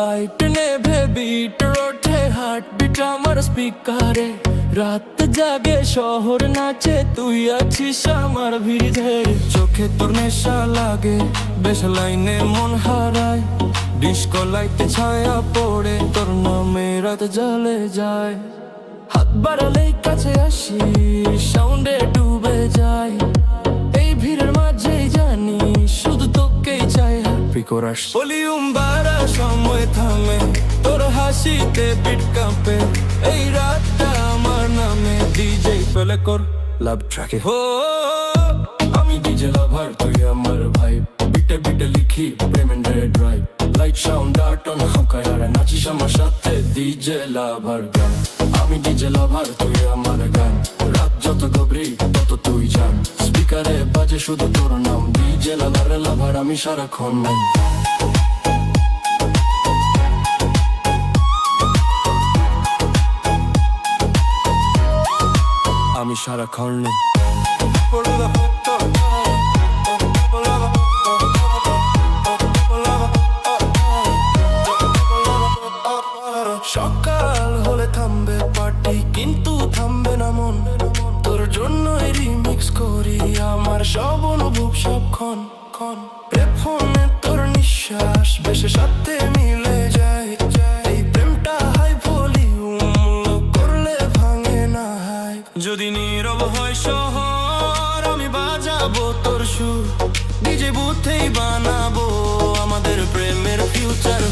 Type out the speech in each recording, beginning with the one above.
Light নেভে bit ওঠে heart beat আমার স্পিকারে। রাত জাগে শহর নাচে, তুই আছিস আমার ভিড়ে। চোখে তোর নেশা লাগে, বেশ লাইনে মন হারায়। ডিস্কো লাইটে ছায়া পড়ে, তোর নামে রাত জ্বলে যায়। হাত বাড়ালেই কাছে আসি, সাউন্ডে ডুবে যায়। এই ভিড়ের মাঝেই জানি শুধু তোকেই চাই। ভলিউম বাড়া, সময় থামে, তোর হাসিতে বিট কাঁপে। এই রাতটা আমার নামে, ডিজে প্লে কর লাভ ট্র্যাকে। হো আমি ডিজে লাভার, তুই আমার ভাই। বিটে বিটে লিখি প্রেমেন্ট drive. Light sound heart on হাঁকায় আর নাচিস আমার সাথে, ডিজে লাভার গান। আমি ডিজে লাভার, তুই আমার গান। রাত যত গভীর তত তুই জান। স্পিকারে বাজে শুধু তোর নাম, ডিজে লাভার লাভার আমি সারাক্ষণ। আমি সারাক্ষণ সকাল হলে থামবে পার্টি, কিন্তু থামবে না মন। তোর জন্যই রিমিক্স করি আমার সব অনুভব সবক্ষণ। ফোনে তোর নিঃশ্বাস বেশে সাথে মিলে যায়। এই প্রেমটা হাই ভলিউম করলে ভাঙে না হাই। যদি নীরব হয় শহর, আমি বাজাবো তোর সুর। ডিজে বুথেই বানাবো আমাদের প্রেমের ফিউচার।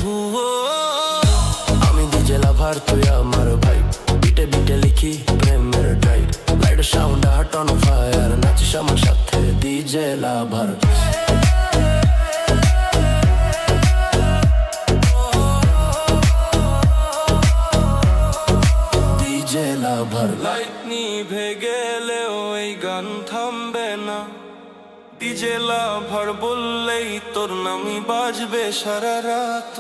আমি ডিজে লাভার, তুই আমার ভাই। বিটে বিটে লিখি প্রেমের drive. Light sound heart on fire, নাচিস আমার সাথে, DJ lover. DJ lover. Light নিভে গেলেও এই গান থামবে না। ডিজে লাভার বললেই তোর নামই বাজবে সারা রাত।